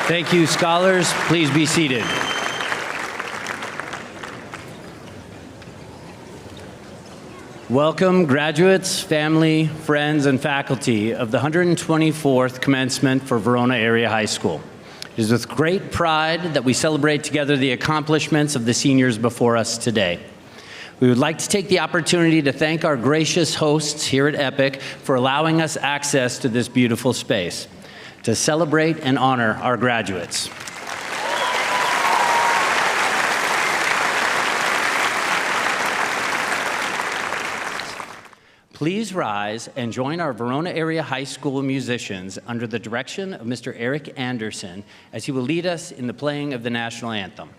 Thank you, scholars. Please be seated. Welcome, graduates, family, friends, and faculty of the 124th Commencement for Verona Area High School. It is with great pride that we celebrate together the accomplishments of the seniors before us today. We would like to take the opportunity to thank our gracious hosts here at EPIC for allowing us access to this beautiful space to celebrate and honor our graduates. Please rise and join our Verona Area High School musicians under the direction of Mr. Eric Anderson as he will lead us in the playing of the national anthem.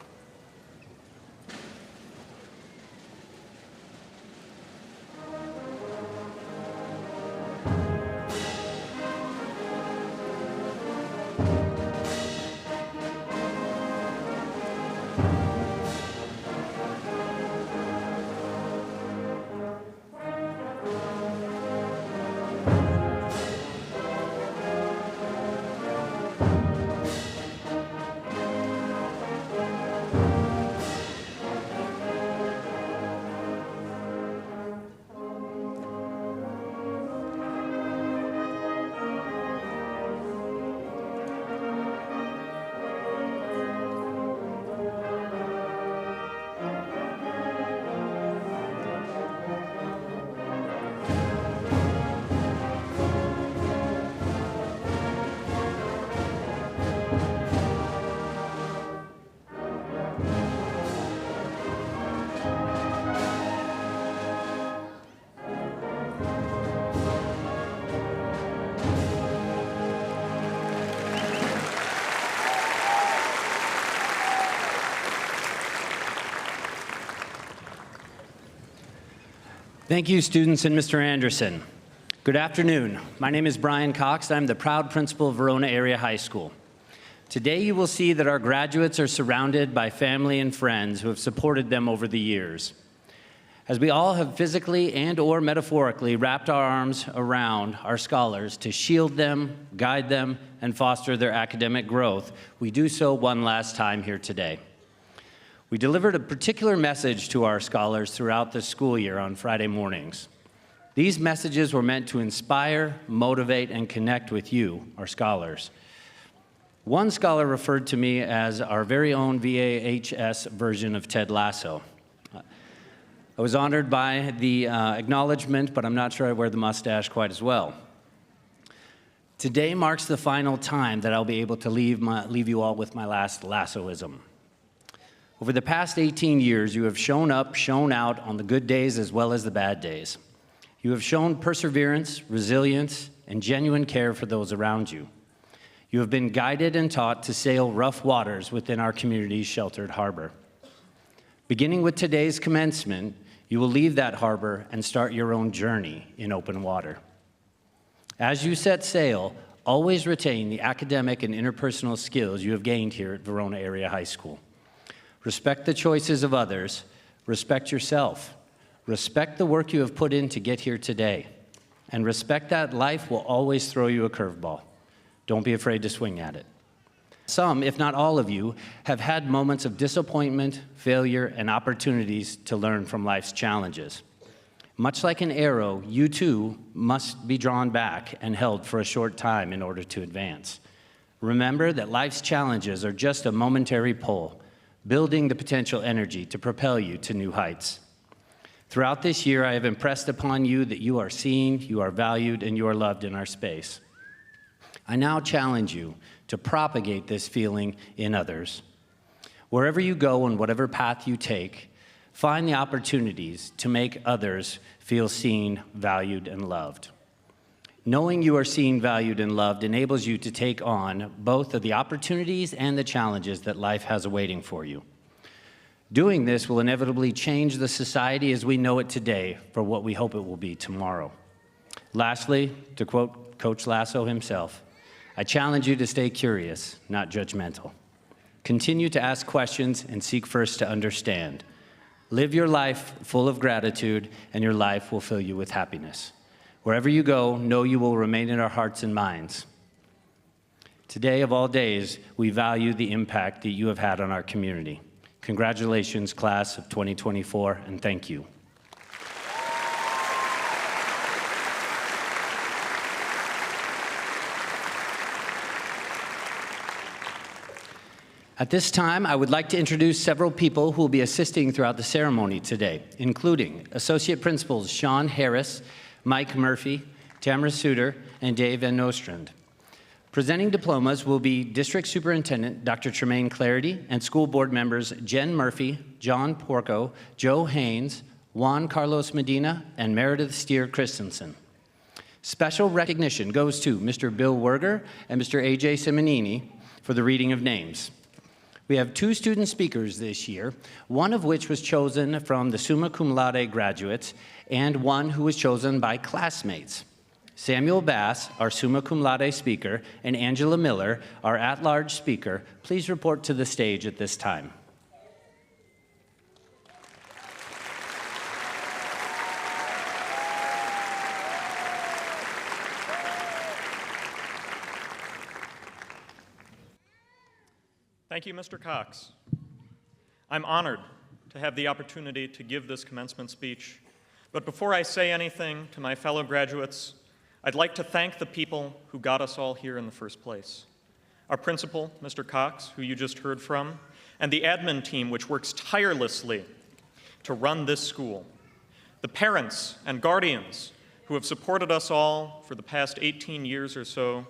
Thank you, students and Mr. Anderson. Good afternoon. My name is Brian Cox. I'm the proud principal of Verona Area High School. Today you will see that our graduates are surrounded by family and friends who have supported them over the years. As we all have physically and/or metaphorically wrapped our arms around our scholars to shield them, guide them, and foster their academic growth, we do so one last time here today. We delivered a particular message to our scholars throughout the school year on Friday mornings. These messages were meant to inspire, motivate, and connect with you, our scholars. One scholar referred to me as our very own VAHS version of Ted Lasso. I was honored by the acknowledgement, but I'm not sure I wear the mustache quite as well. Today marks the final time that I'll be able to leave you all with my last lassoism. Over the past 18 years, you have shown up, shown out on the good days as well as the bad days. You have shown perseverance, resilience, and genuine care for those around you. You have been guided and taught to sail rough waters within our community's sheltered harbor. Beginning with today's commencement, you will leave that harbor and start your own journey in open water. As you set sail, always retain the academic and interpersonal skills you have gained here at Verona Area High School. Respect the choices of others, respect yourself, respect the work you have put in to get here today, and respect that life will always throw you a curveball. Don't be afraid to swing at it. Some, if not all of you, have had moments of disappointment, failure, and opportunities to learn from life's challenges. Much like an arrow, you too must be drawn back and held for a short time in order to advance. Remember that life's challenges are just a momentary pull, building the potential energy to propel you to new heights. Throughout this year, I have impressed upon you that you are seen, you are valued, and you are loved in our space. I now challenge you to propagate this feeling in others. Wherever you go and whatever path you take, find the opportunities to make others feel seen, valued, and loved. Knowing you are seen, valued, and loved enables you to take on both of the opportunities and the challenges that life has awaiting for you. Doing this will inevitably change the society as we know it today for what we hope it will be tomorrow. Lastly, to quote Coach Lasso himself, I challenge you to stay curious, not judgmental. Continue to ask questions and seek first to understand. Live your life full of gratitude, and your life will fill you with happiness. Wherever you go, know you will remain in our hearts and minds. Today, of all days, we value the impact that you have had on our community. Congratulations, class of 2024, and thank you. At this time, I would like to introduce several people who will be assisting throughout the ceremony today, including Associate Principals Sean Harris, Mike Murphy, Tamara Suter, and Dave Van Nostrand. Presenting diplomas will be District Superintendent Dr. Tremaine Clarity and school board members Jen Murphy, John Porco, Joe Haynes, Juan Carlos Medina, and Meredith Steer Christensen. Special recognition goes to Mr. Bill Werger and Mr. A.J. Simonini for the reading of names. We have 2 student speakers this year, one of which was chosen from the summa cum laude graduates and one who was chosen by classmates. Samuel Bass, our summa cum laude speaker, and Angela Miller, our at-large speaker, please report to the stage at this time. Thank you, Mr. Cox. I'm honored to have the opportunity to give this commencement speech. But before I say anything to my fellow graduates, I'd like to thank the people who got us all here in the first place. Our principal, Mr. Cox, who you just heard from, and the admin team, which works tirelessly to run this school. The parents and guardians who have supported us all for the past 18 years or so,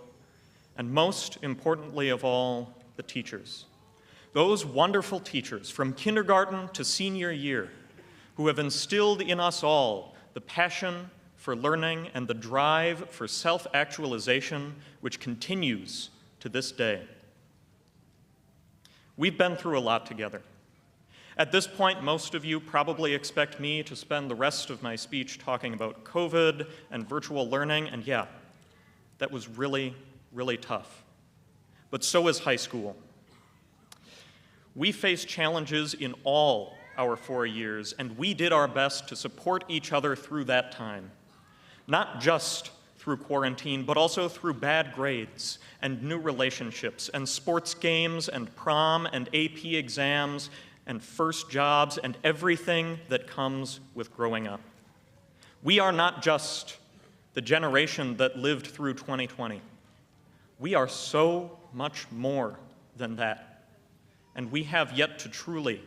and most importantly of all, the teachers. Those wonderful teachers from kindergarten to senior year who have instilled in us all the passion for learning and the drive for self-actualization which continues to this day. We've been through a lot together. At this point, most of you probably expect me to spend the rest of my speech talking about COVID and virtual learning, and yeah, that was really, really tough. But so is high school. We faced challenges in all our 4 years, and we did our best to support each other through that time. Not just through quarantine, but also through bad grades and new relationships and sports games and prom and AP exams and first jobs and everything that comes with growing up. We are not just the generation that lived through 2020. We are so much more than that. And we have yet to truly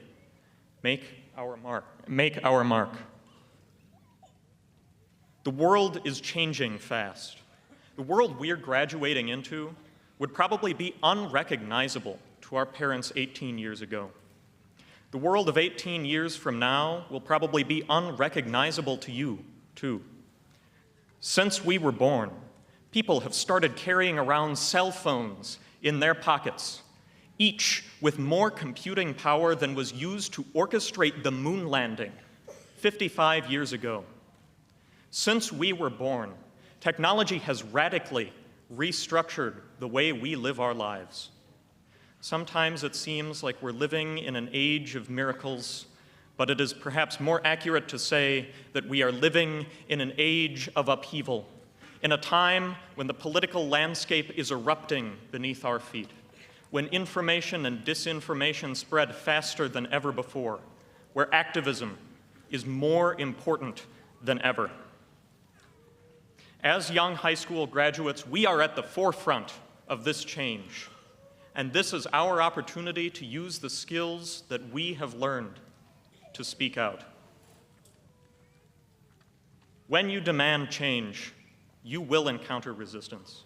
make our mark. The world is changing fast. The world we're graduating into would probably be unrecognizable to our parents 18 years ago. The world of 18 years from now will probably be unrecognizable to you, too. Since we were born, people have started carrying around cell phones in their pockets, each with more computing power than was used to orchestrate the moon landing 55 years ago. Since we were born, technology has radically restructured the way we live our lives. Sometimes it seems like we're living in an age of miracles, but it is perhaps more accurate to say that we are living in an age of upheaval, in a time when the political landscape is erupting beneath our feet, when information and disinformation spread faster than ever before, where activism is more important than ever. As young high school graduates, we are at the forefront of this change, and this is our opportunity to use the skills that we have learned to speak out. When you demand change, you will encounter resistance.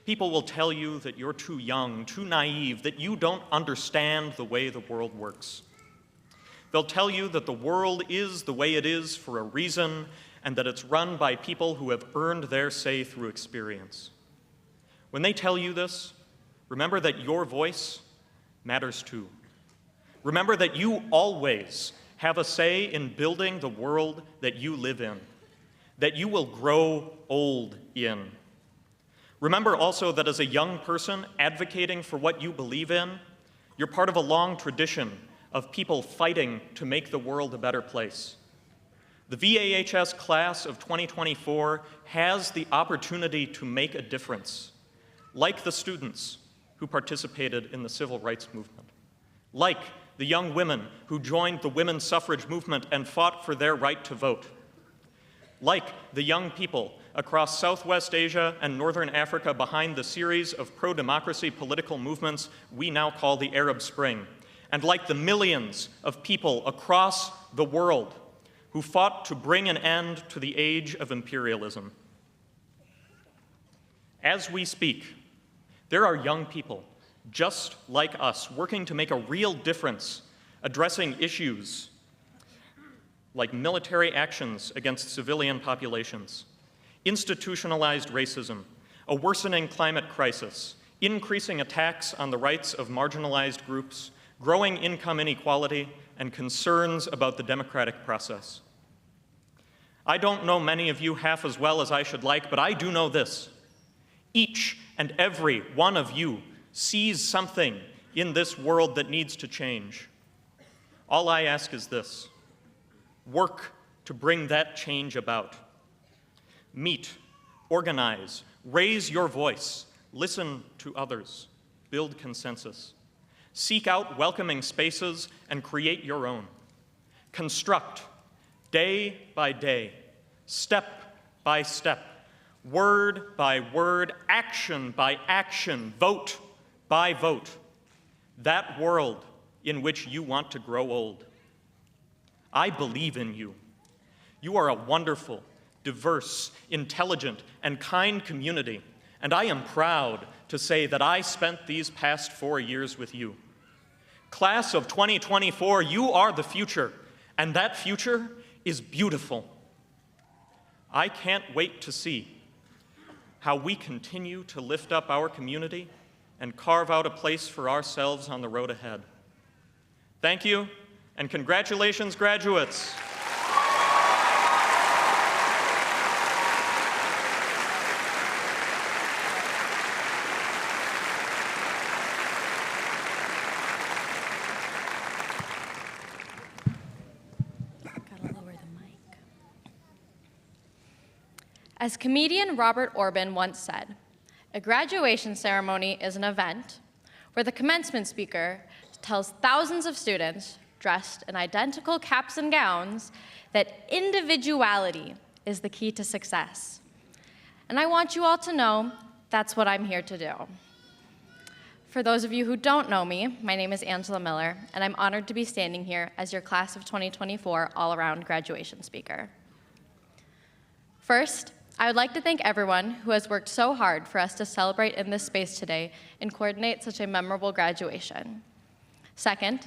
People will tell you that you're too young, too naive, that you don't understand the way the world works. They'll tell you that the world is the way it is for a reason, and that it's run by people who have earned their say through experience. When they tell you this, remember that your voice matters too. Remember that you always have a say in building the world that you live in, that you will grow old in. Remember also that as a young person advocating for what you believe in, you're part of a long tradition of people fighting to make the world a better place. The VAHS class of 2024 has the opportunity to make a difference. Like the students, who participated in the civil rights movement, like the young women who joined the women's suffrage movement and fought for their right to vote, like the young people across Southwest Asia and Northern Africa behind the series of pro-democracy political movements we now call the Arab Spring, and like the millions of people across the world who fought to bring an end to the age of imperialism. As we speak, there are young people just like us working to make a real difference addressing issues like military actions against civilian populations, institutionalized racism, a worsening climate crisis, increasing attacks on the rights of marginalized groups, growing income inequality, and concerns about the democratic process. I don't know many of you half as well as I should like, but I do know this. Each and every one of you sees something in this world that needs to change. All I ask is this: work to bring that change about. Meet, organize, raise your voice, listen to others, build consensus. Seek out welcoming spaces and create your own. Construct, day by day, step by step, word by word, action by action, vote by vote, that world in which you want to grow old. I believe in you. You are a wonderful, diverse, intelligent, and kind community, and I am proud to say that I spent these past 4 years with you. Class of 2024, you are the future, and that future is beautiful. I can't wait to see how we continue to lift up our community and carve out a place for ourselves on the road ahead. Thank you, and congratulations, graduates. As comedian Robert Orban once said, a graduation ceremony is an event where the commencement speaker tells thousands of students dressed in identical caps and gowns that individuality is the key to success. And I want you all to know that's what I'm here to do. For those of you who don't know me, my name is Angela Miller, and I'm honored to be standing here as your class of 2024 all-around graduation speaker. First, I would like to thank everyone who has worked so hard for us to celebrate in this space today and coordinate such a memorable graduation. Second,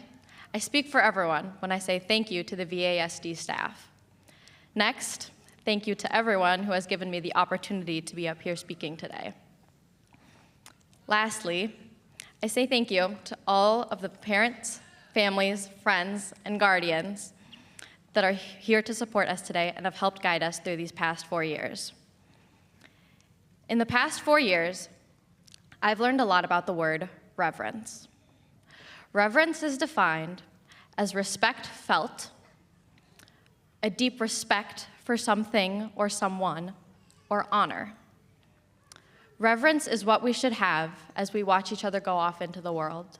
I speak for everyone when I say thank you to the VASD staff. Next, thank you to everyone who has given me the opportunity to be up here speaking today. Lastly, I say thank you to all of the parents, families, friends, and guardians that are here to support us today and have helped guide us through these past 4 years. In the past 4 years, I've learned a lot about the word reverence. Reverence is defined as respect felt, a deep respect for something or someone, or honor. Reverence is what we should have as we watch each other go off into the world.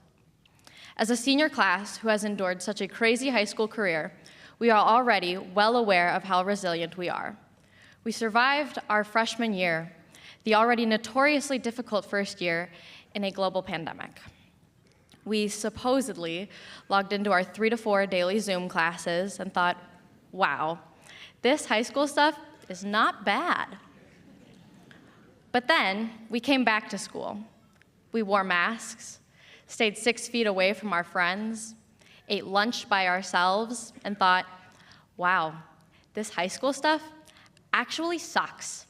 As a senior class who has endured such a crazy high school career, we are already well aware of how resilient we are. We survived our freshman year, the already notoriously difficult first year in a global pandemic. We supposedly logged into our 3 to 4 daily Zoom classes and thought, wow, this high school stuff is not bad. But then we came back to school. We wore masks, stayed 6 feet away from our friends, ate lunch by ourselves, and thought, wow, this high school stuff actually sucks.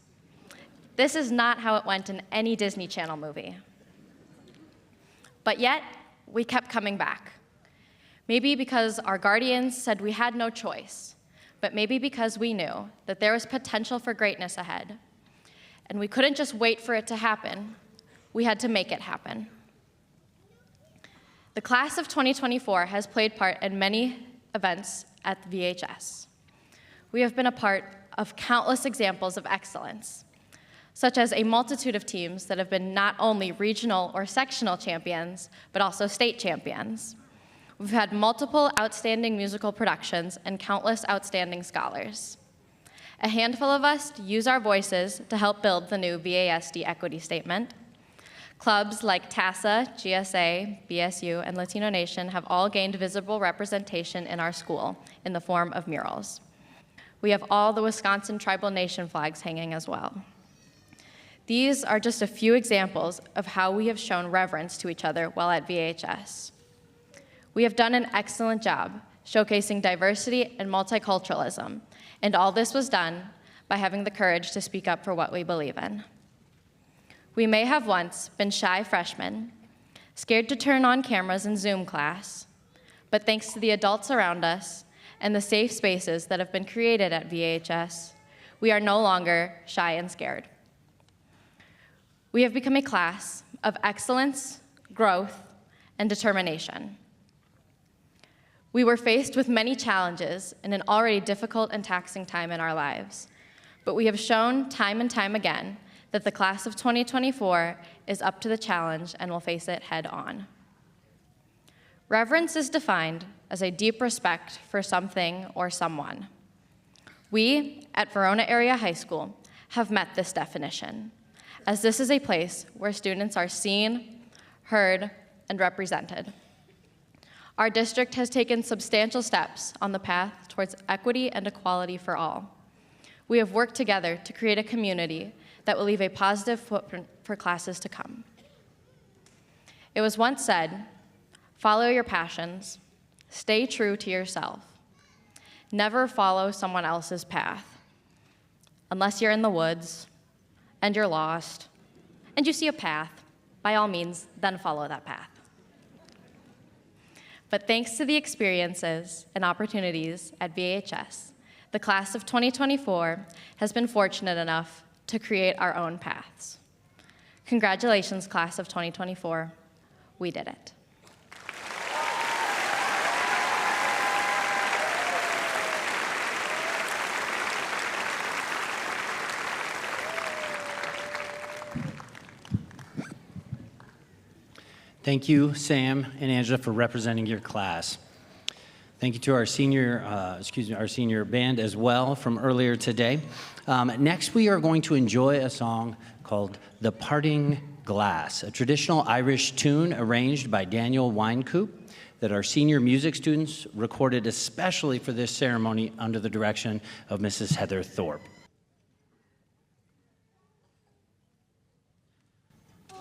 This is not how it went in any Disney Channel movie. But yet, we kept coming back. Maybe because our guardians said we had no choice, but maybe because we knew that there was potential for greatness ahead. And we couldn't just wait for it to happen, we had to make it happen. The class of 2024 has played part in many events at the VHS. We have been a part of countless examples of excellence, such as a multitude of teams that have been not only regional or sectional champions, but also state champions. We've had multiple outstanding musical productions and countless outstanding scholars. A handful of us use our voices to help build the new VASD equity statement. Clubs like TASA, GSA, BSU, and Latino Nation have all gained visible representation in our school in the form of murals. We have all the Wisconsin Tribal Nation flags hanging as well. These are just a few examples of how we have shown reverence to each other while at VHS. We have done an excellent job showcasing diversity and multiculturalism, and all this was done by having the courage to speak up for what we believe in. We may have once been shy freshmen, scared to turn on cameras in Zoom class, but thanks to the adults around us and the safe spaces that have been created at VHS, we are no longer shy and scared. We have become a class of excellence, growth, and determination. We were faced with many challenges in an already difficult and taxing time in our lives, but we have shown time and time again that the class of 2024 is up to the challenge and will face it head on. Reverence is defined as a deep respect for something or someone. We at Verona Area High School have met this definition, as this is a place where students are seen, heard, and represented. Our district has taken substantial steps on the path towards equity and equality for all. We have worked together to create a community that will leave a positive footprint for classes to come. It was once said, follow your passions, stay true to yourself. Never follow someone else's path. Unless you're in the woods and you're lost and you see a path, by all means, then follow that path. But thanks to the experiences and opportunities at VHS, the class of 2024 has been fortunate enough to create our own paths. Congratulations, class of 2024. We did it. Thank you, Sam and Angela, for representing your class. Thank you to our senior band as well from earlier today. Next, we are going to enjoy a song called "The Parting Glass," a traditional Irish tune arranged by Daniel Winecoop that our senior music students recorded especially for this ceremony under the direction of Mrs. Heather Thorpe.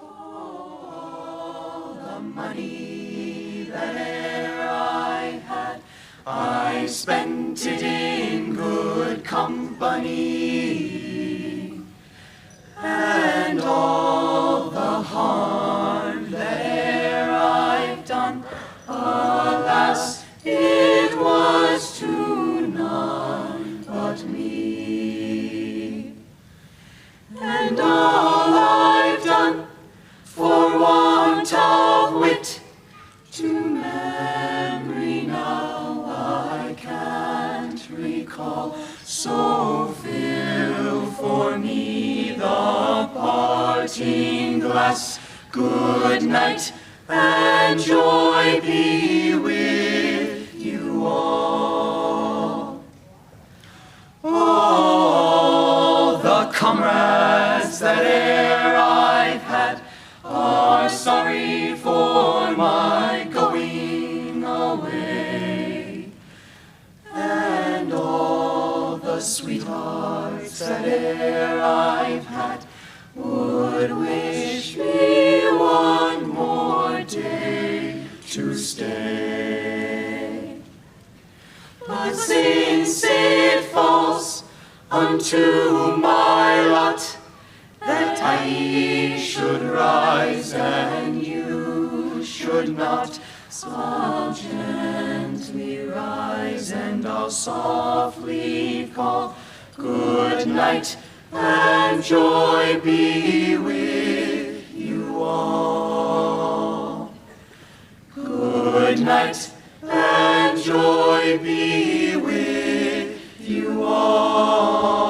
All the money that e'er I had, I spent it in good company, and all the harm that e'er I've done, alas, it was to none but me. And all I've done for want of wit, to memory now I can't recall. So fill for me the parting glass. Good night, and joy be with you all. All the comrades that e'er I've had are sorry for my going away, and all the sweethearts that e'er I've had would wish me one more day to stay. But since it falls unto my lot that I should rise and you should not, so I'll gently rise and I'll softly call, good night, and joy be with you all. Good night, and joy be with you all.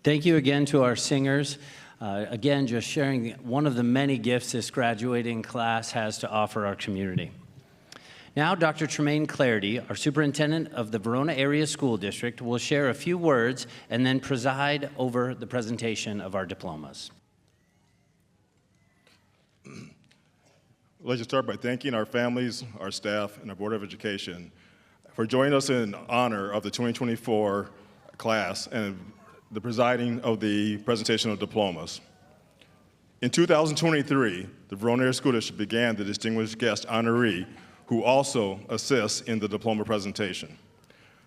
Thank you again to our singers. Again, just sharing one of the many gifts this graduating class has to offer our community. Now, Dr. Tremaine Clarity, our superintendent of the Verona Area School District, will share a few words and then preside over the presentation of our diplomas. I'd like to start by thanking our families, our staff, and our Board of Education for joining us in honor of the 2024 class and the presiding of the presentation of diplomas. In 2023, the Verona Area School District began the Distinguished Guest Honoree, who also assists in the diploma presentation.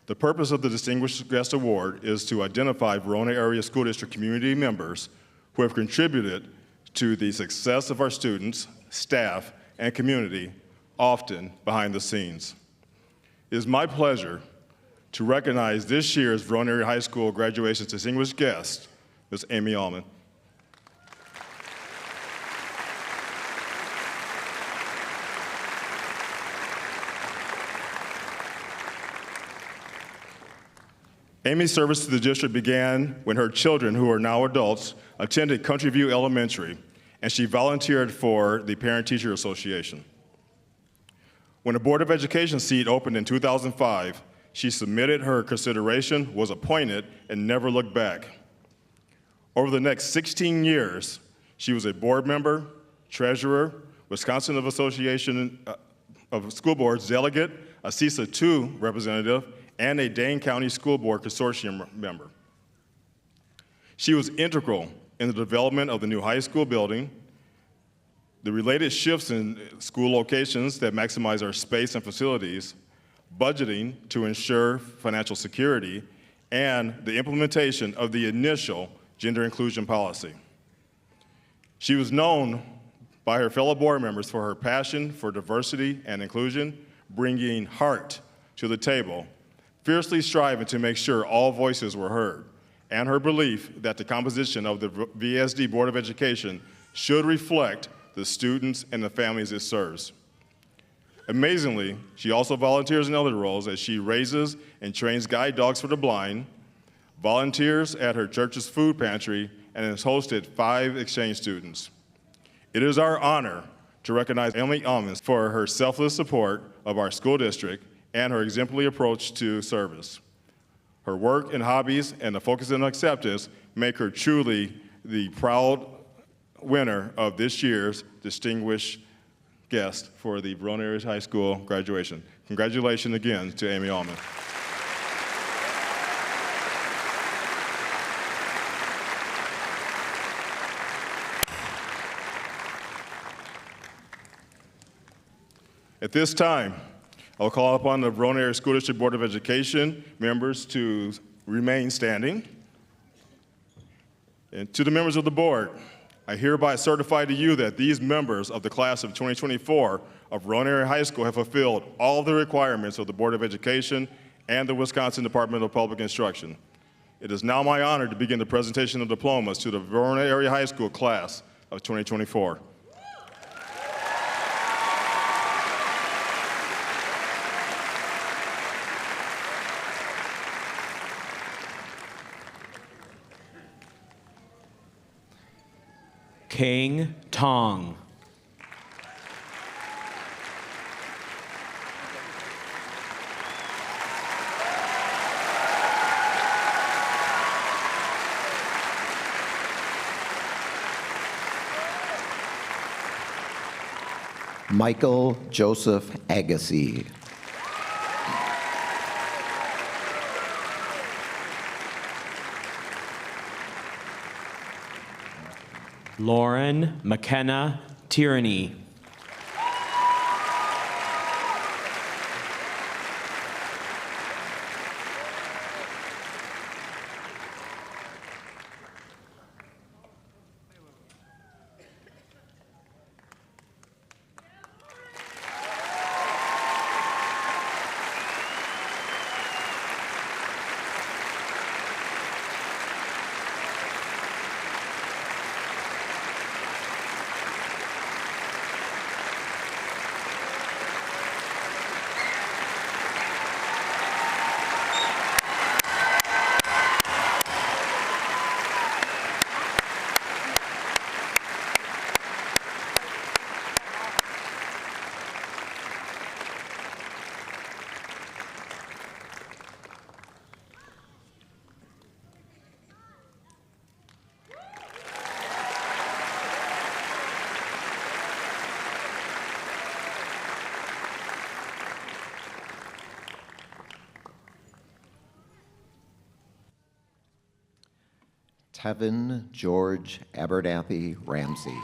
The purpose of the Distinguished Guest Award is to identify Verona Area School District community members who have contributed to the success of our students, staff, and community, often behind the scenes. It is my pleasure to recognize this year's Verona Area High School graduation's distinguished guest, Ms. Amy Allman. Amy's service to the district began when her children, who are now adults, attended Country View Elementary, and she volunteered for the Parent-Teacher Association. When the Board of Education seat opened in 2005, she submitted her consideration, was appointed, and never looked back. Over the next 16 years, she was a board member, treasurer, Wisconsin Association of School Boards delegate, a CISA 2 representative, and a Dane County School Board Consortium member. She was integral in the development of the new high school building, the related shifts in school locations that maximize our space and facilities, budgeting to ensure financial security, and the implementation of the initial gender inclusion policy. She was known by her fellow board members for her passion for diversity and inclusion, bringing heart to the table, fiercely striving to make sure all voices were heard, and her belief that the composition of the VSD Board of Education should reflect the students and the families it serves. Amazingly, she also volunteers in other roles as she raises and trains guide dogs for the blind, volunteers at her church's food pantry, and has hosted 5 exchange students. It is our honor to recognize Emily Almans for her selfless support of our school district and her exemplary approach to service. Her work and hobbies and the focus on acceptance make her truly the proud winner of this year's distinguished guest for the Verona Area High School graduation. Congratulations again to Amy Allman. At this time, I will call upon the Verona Area School District Board of Education members to remain standing. And to the members of the board, I hereby certify to you that these members of the class of 2024 of Verona Area High School have fulfilled all the requirements of the Board of Education and the Wisconsin Department of Public Instruction. It is now my honor to begin the presentation of diplomas to the Verona Area High School class of 2024. King Tong. Michael Joseph Agassi. Lauren McKenna Tierney. Kevin George Abernathy Ramsey.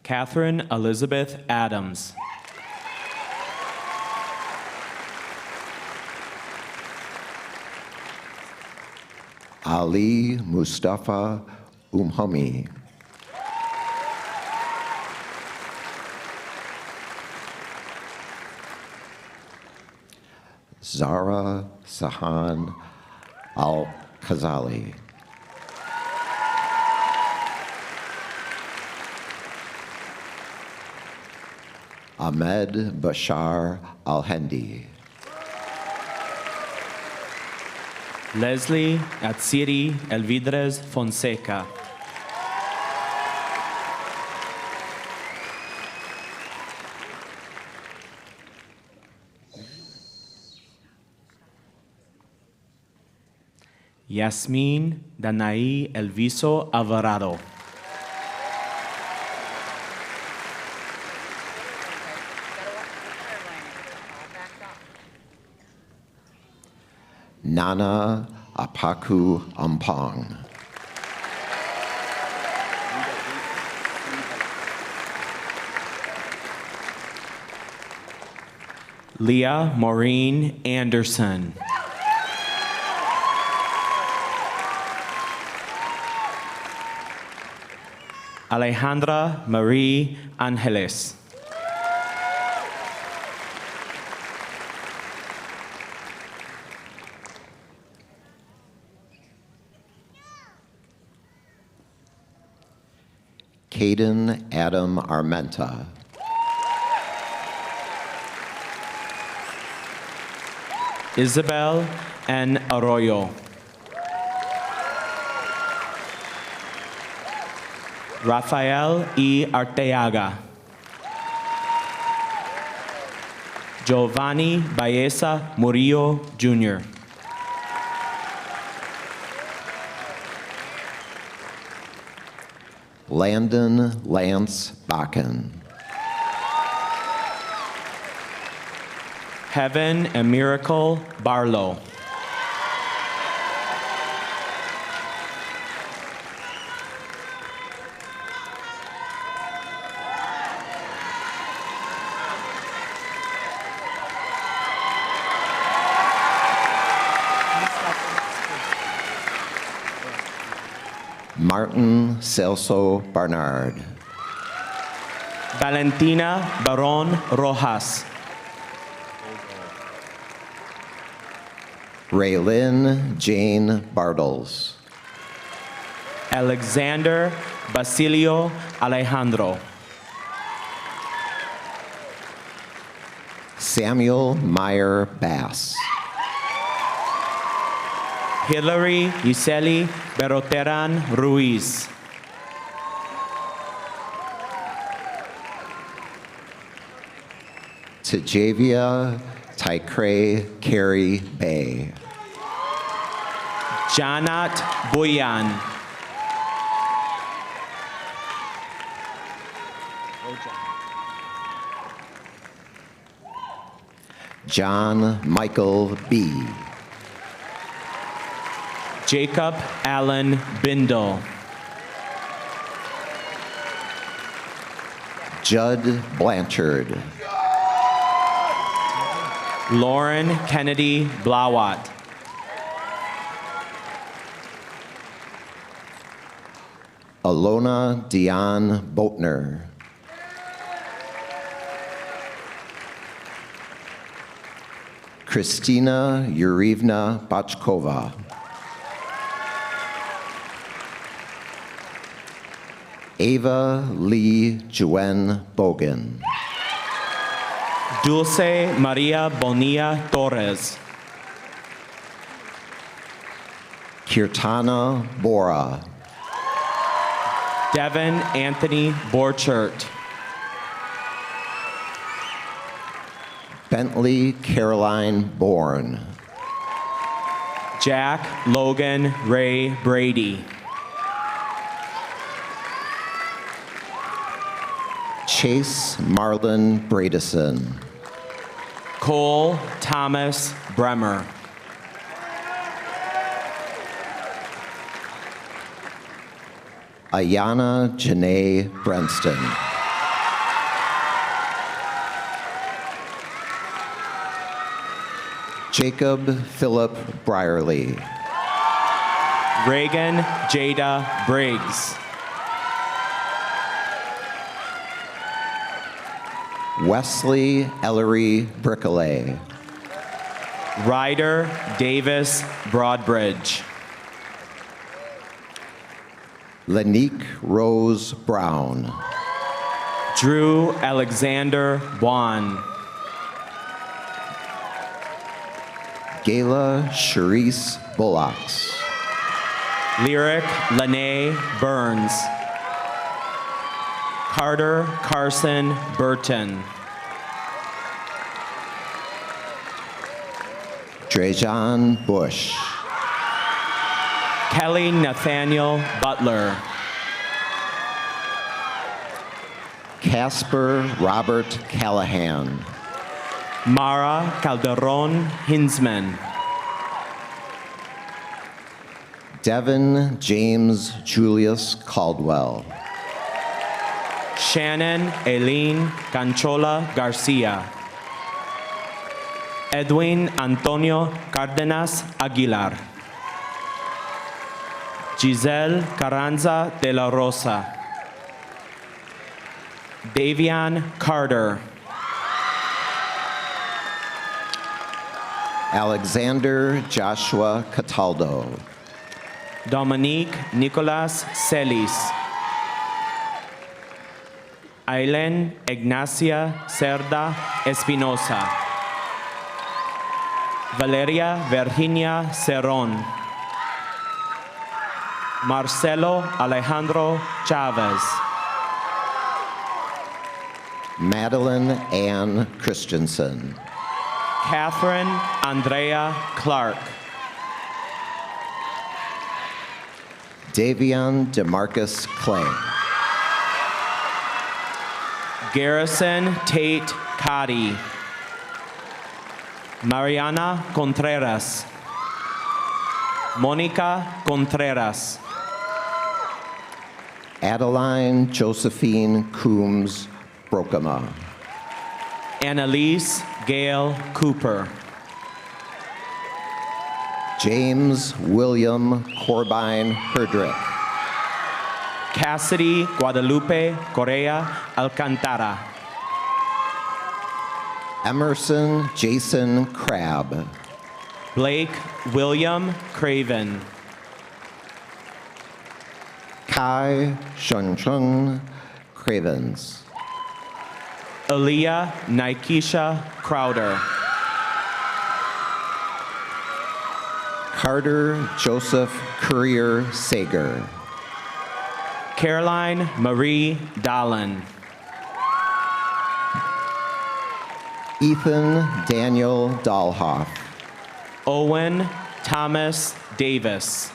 Catherine Elizabeth Adams. Ali Mustafa Umhami. Zara Sahan Al-Khazali. Ahmed Bashar Al-Hendi. Leslie Atsiri Elvidres Fonseca. Yasmin Danai Elviso Alvarado. Nana Apaku Ampong. Leah Maureen Anderson. Alejandra Marie Angeles. Caden Adam Armenta. Isabel N. Arroyo. Rafael E. Arteaga. Giovanni Baeza Murillo, Jr. Landon Lance Bakken. Heaven and Miracle Barlow. Martin Celso Barnard. Valentina Baron Rojas. Raylyn Jane Bartles. Alexander Basilio Alejandro. Samuel Meyer Bass. Hilary Iseli Beroteran Ruiz. Tejavia Tycray Carey Bay. Janat Buyan. John Michael B. Jacob Allen Bindle. Judd Blanchard. Lauren Kennedy Blawat. Alona Dion Boatner. Kristina Yurivna Bachkova. Ava Lee Juen Bogan. Dulce Maria Bonilla Torres. Kirtana Bora. Devin Anthony Borchert. Bentley Caroline Bourne. Jack Logan Ray Brady. Chase Marlon Bradison. Cole Thomas Bremer. Ayana Janae Brenston. Jacob Philip Brierly. Reagan Jada Briggs. Wesley Ellery Brickley. Ryder Davis Broadbridge. Lanique Rose Brown. Drew Alexander Wan. Gayla Charisse Bullocks. Lyric Lene Burns. Carter Carson Burton. Drejan Bush. Kelly Nathaniel Butler. Casper Robert Callahan. Mara Calderon Hinsman. Devin James Julius Caldwell. Shannon Eileen Canchola Garcia. Edwin Antonio Cardenas Aguilar. Giselle Carranza de la Rosa. Davian Carter. Alexander Joshua Cataldo. Dominique Nicolas Celis. Aileen Ignacia Cerda Espinosa. Valeria Virginia Cerrón. Marcelo Alejandro Chavez. Madeline Ann Christensen. Catherine Andrea Clark. Davion DeMarcus Clay. Garrison Tate Cotty. Mariana Contreras. Monica Contreras. Adeline Josephine Coombs Brokema. Annalise Gail Cooper. James William Corbine Herdrick. Cassidy Guadalupe Correa Alcantara. Emerson Jason Crabb. Blake William Craven. Kai Shunchung Cravens. Aaliyah Nikesha Crowder. Carter Joseph Courier Sager. Caroline Marie Dallin. Ethan Daniel Dahlhoff. Owen Thomas Davis.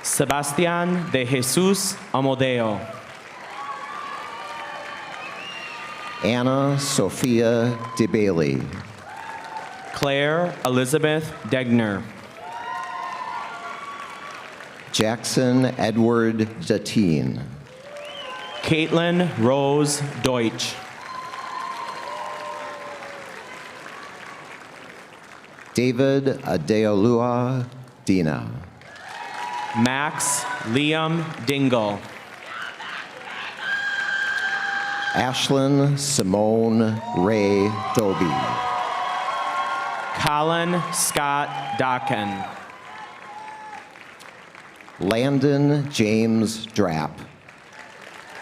Sebastián de Jesús Amodeo. Anna Sophia DeBailey. Claire Elizabeth Degner. Jackson Edward Datine. Caitlin Rose Deutsch. David Adeolua Dina. Max Liam Dingle. Ashlyn Simone Ray Doby. Colin Scott Docken. Landon James Drapp.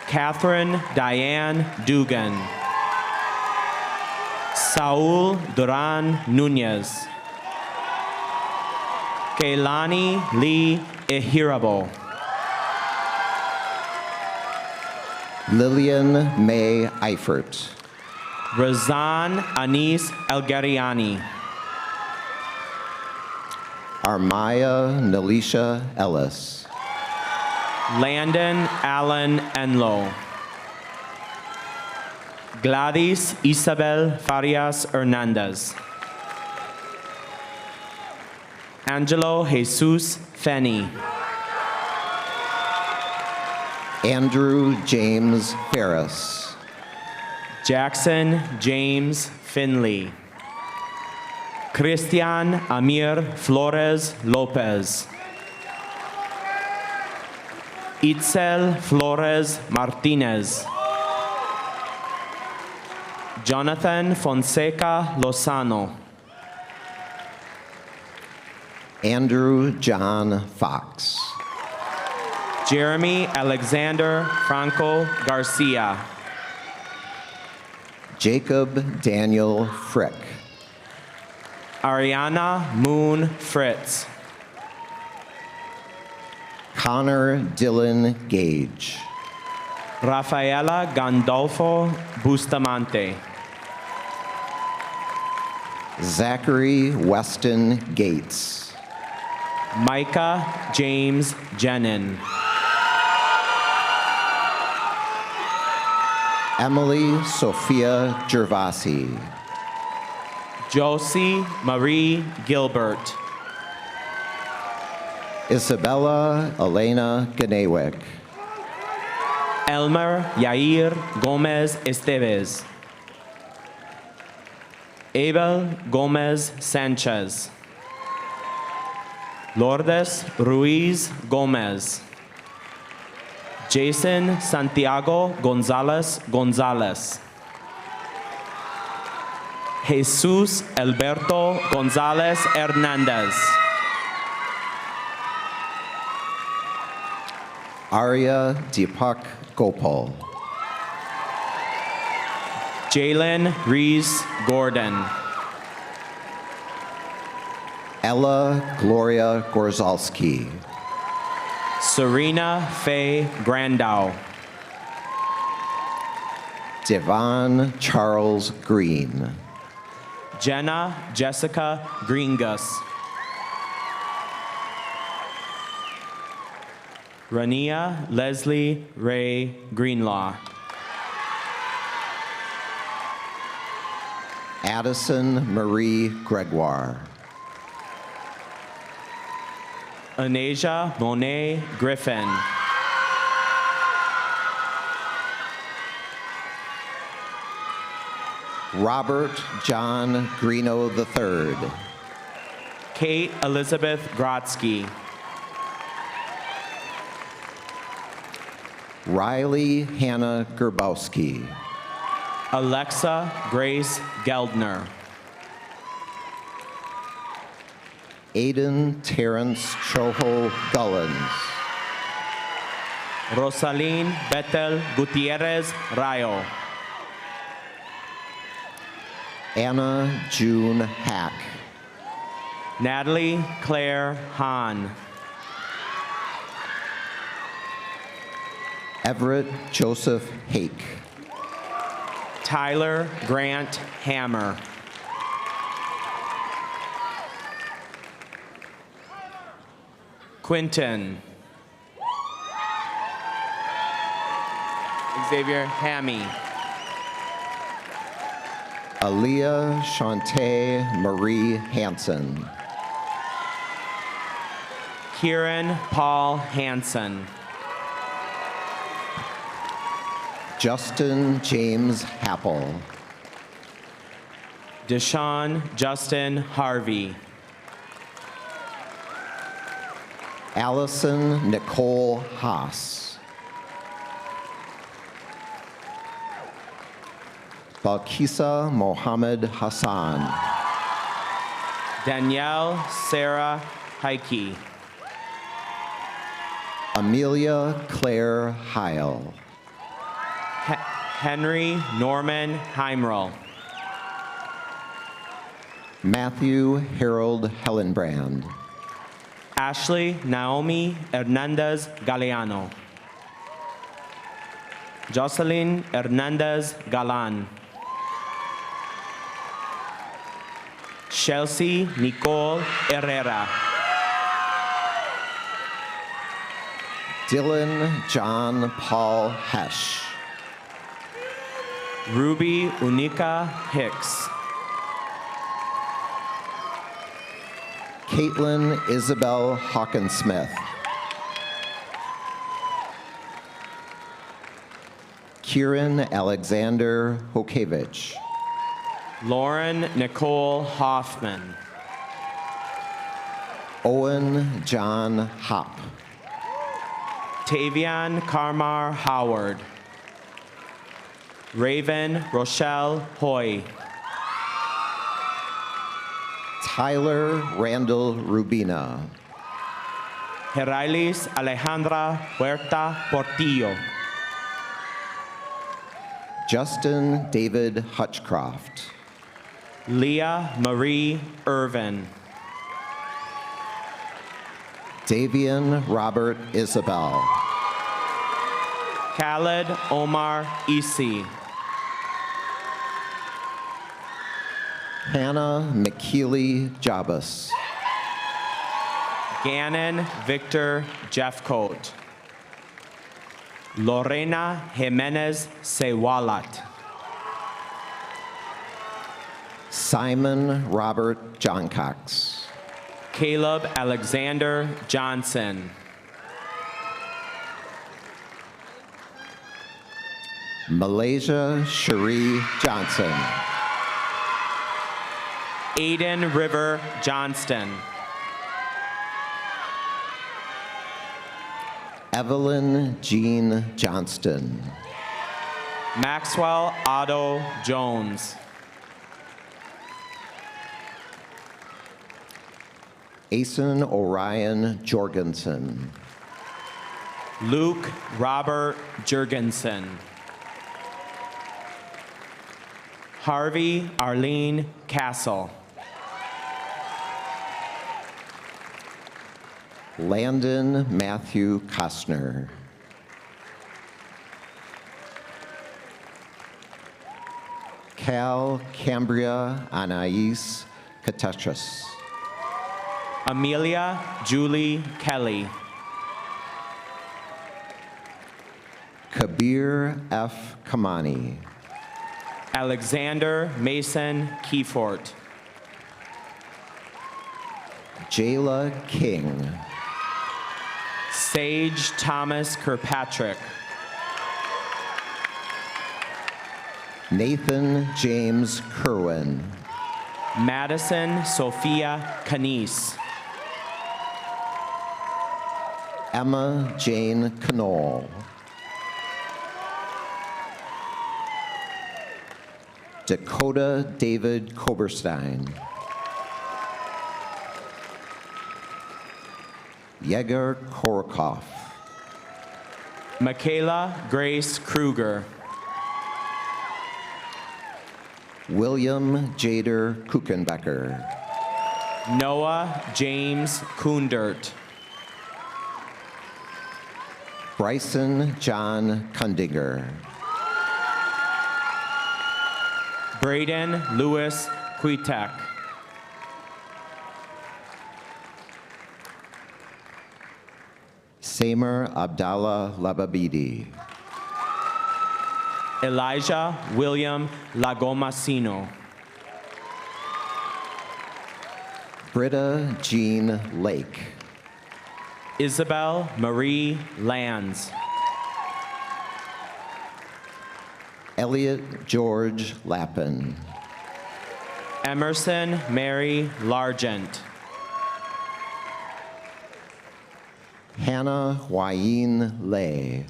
Catherine Diane Dugan. Saul Duran Nunez. Keilani Lee Ehirabo. Lillian May Eifert. Razan Anis Elgariani. Armaya Nelisha Ellis. Landon Allen Enlow. Gladys Isabel Farias Hernandez. Angelo Jesus Fenny. Andrew James Ferris. Jackson James Finley. Christian Amir Flores Lopez. Itzel Flores Martinez. Jonathan Fonseca Lozano. Andrew John Fox. Jeremy Alexander Franco Garcia. Jacob Daniel Frick. Ariana Moon Fritz. Connor Dylan Gage. Rafaela Gandolfo Bustamante. Zachary Weston Gates. Micah James Jenin. Emily Sophia Gervasi. Josie Marie Gilbert. Isabella Elena Ganewick. Elmer Yair Gomez Esteves. Abel Gomez Sanchez. Lourdes Ruiz Gomez. Jason Santiago Gonzalez Gonzalez. Jesus Alberto Gonzalez Hernandez. Arya Deepak Gopal. Jalen Reese Gordon. Ella Gloria Gorzalski. Serena Faye Grandow. Devon Charles Green. Jenna Jessica Greengus. Rania Leslie Ray Greenlaw. Addison Marie Gregoire. Anasia Monet Griffin. Robert John Greeno III. Kate Elizabeth Grotsky. Riley Hannah Gerbowski. Alexa Grace Geldner. Aiden Terrence Choho Gullens. Rosaline Bethel Gutierrez Rayo. Anna June Hack. Natalie Claire Hahn. Everett Joseph Hake. Tyler Grant Hammer. Quinton. Xavier Hammy. Aaliyah Shantae Marie Hansen. Kieran Paul Hansen. Justin James Happel. Deshaun Justin Harvey. Allison Nicole Haas. Balkisa Mohammed Hassan. Danielle Sarah Heike. Amelia Claire Heil. Henry Norman Heimrel. Matthew Harold Hellenbrand. Ashley Naomi Hernandez Galeano. Jocelyn Hernandez Galan. Chelsea Nicole Herrera. Dylan John Paul Hesh. Ruby Unica Hicks. Caitlin Isabel Hawkinsmith. Kieran Alexander Hokevich. Lauren Nicole Hoffman. Owen John Hopp. Tavian Karmar Howard. Raven Rochelle Hoy. Tyler Randall Rubina. Gerailis Alejandra Huerta Portillo. Justin David Hutchcroft. Leah Marie Irvin. Davian Robert Isabel. Khaled Omar Isi. Hannah McKeely Jabus. Gannon Victor Jeffcoat. Lorena Jimenez Sewalat. Simon Robert Johncox. Caleb Alexander Johnson. Malaysia Cherie Johnson. Aiden River Johnston. Evelyn Jean Johnston. Maxwell Otto Jones. Asen Orion Jorgensen. Luke Robert Jurgensen. Harvey Arlene Castle. Landon Matthew Kostner. Cal Cambria Anais Katetras. Amelia Julie Kelly. Kabir F. Kamani. Alexander Mason Keyfort. Jayla King. Sage Thomas Kirkpatrick. Nathan James Kerwin. Madison Sophia Canise. Emma Jane Knoll. Dakota David Koberstein. Yegor Korokov. Michaela Grace Kruger. William Jader Kuchenbecker. Noah James Kundert. Bryson John Kundinger. Braden Lewis Kwitek. Samer Abdallah Lababidi. Elijah William Lagomasino. Britta Jean Lake. Isabel Marie Lands. Elliot George Lappin. Emerson Mary Largent. Hannah Huayin Lay.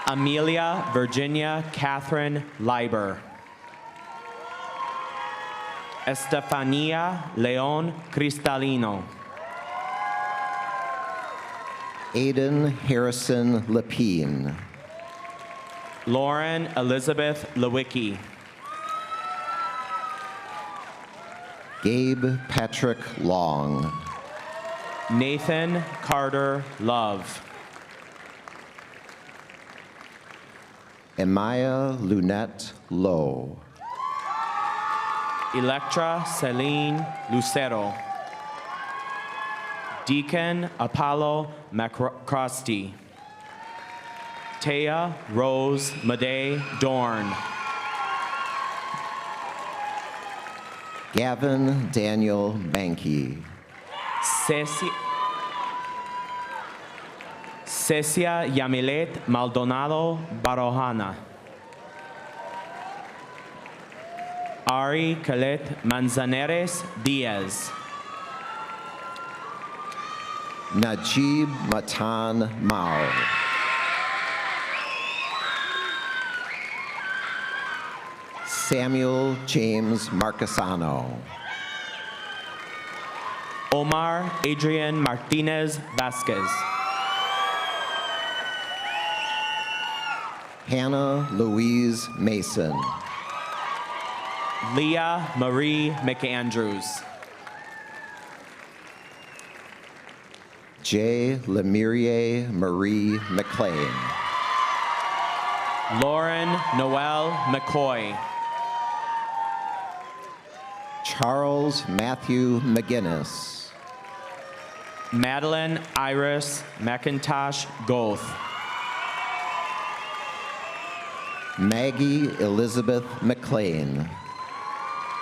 Amelia Virginia Catherine Leiber. Estefania Leon Cristalino. Aiden Harrison Lepine. Lauren Elizabeth Lewicki. Gabe Patrick Long. Nathan Carter Love. Amaya Lunette Lowe. Electra Celine Lucero. Deacon Apollo Macrosty. Taya Rose Madej Dorn. Gavin Daniel Mankey. Cecia Yamilet Maldonado Barojana. Ari Calet Manzaneres Diaz. Najib Matan Mao. Samuel James Marcasano. Omar Adrian Martinez Vasquez. Hannah Louise Mason. Leah Marie McAndrews. J. Lemirie Marie McLean. Lauren Noel McCoy. Charles Matthew McGinnis. Madeline Iris McIntosh Goth. Maggie Elizabeth McLean.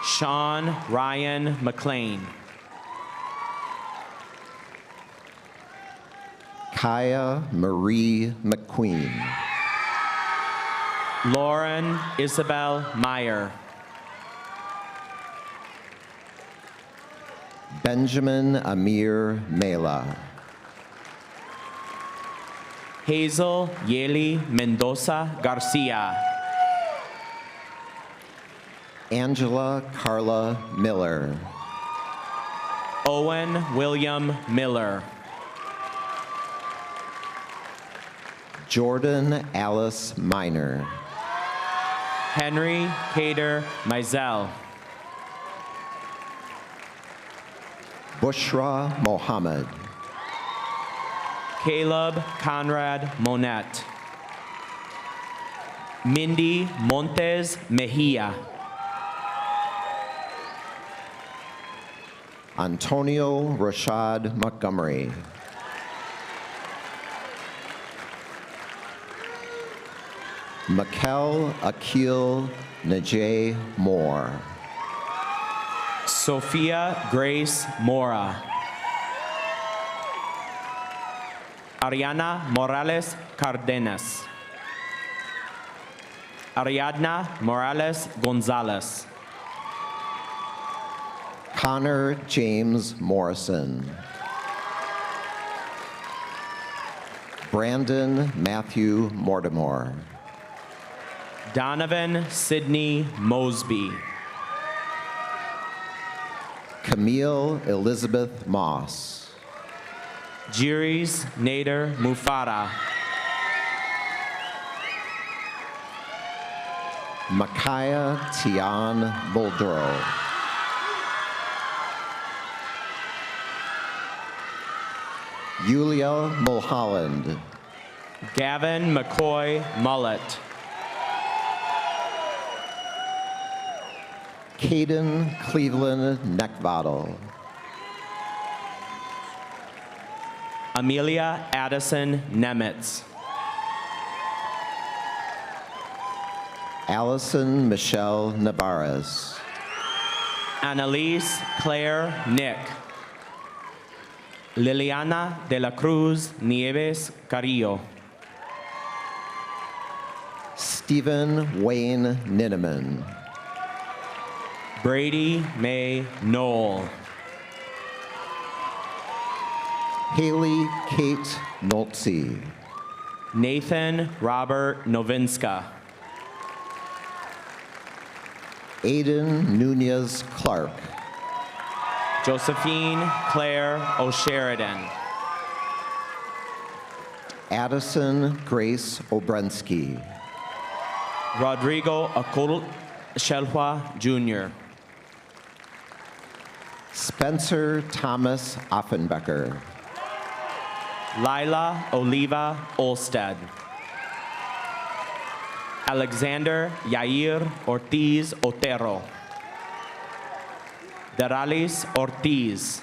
Sean Ryan McLean. Kaya Marie McQueen. Lauren Isabel Meyer. Benjamin Amir Mela. Hazel Yeli Mendoza Garcia. Angela Carla Miller. Owen William Miller. Jordan Alice Miner. Henry Cater Mizell. Bushra Mohammed. Caleb Conrad Monette. Mindy Montes Mejia. Antonio Rashad Montgomery. Mikel Akil Najee Moore. Sophia Grace Mora. Ariana Morales Cardenas. Ariadna Morales Gonzalez. Connor James Morrison. Brandon Matthew Mortimer. Donovan Sidney Mosby. Camille Elizabeth Moss. Jiris Nader Mufara. Micaiah Tian Muldrow. Yulia Mulholland. Gavin McCoy Mullet. Caden Cleveland Neckbottle. Amelia Addison Nemitz. Allison Michelle Navarez. Annalise Claire Nick. Liliana de la Cruz Nieves Carrillo. Stephen Wayne Ninneman. Brady May Knoll. Haley Kate Noltze. Nathan Robert Novinska. Aiden Nunez Clark. Josephine Claire O'Sheridan. Addison Grace Obrensky. Rodrigo Akul Shelhua Jr. Spencer Thomas Offenbecker. Lila Oliva Olstead. Alexander Yair Ortiz Otero. Daralis Ortiz.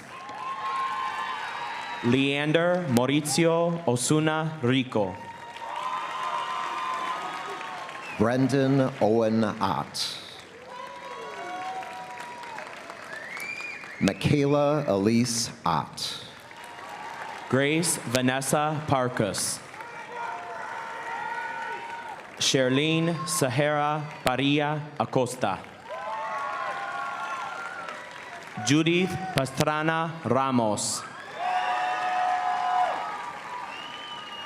Leander Mauricio Osuna Rico. Brendan Owen Ott. Michaela Elise Ott. Grace Vanessa Parcus. Sherlene Sahara Paria Acosta. Judith Pastrana Ramos.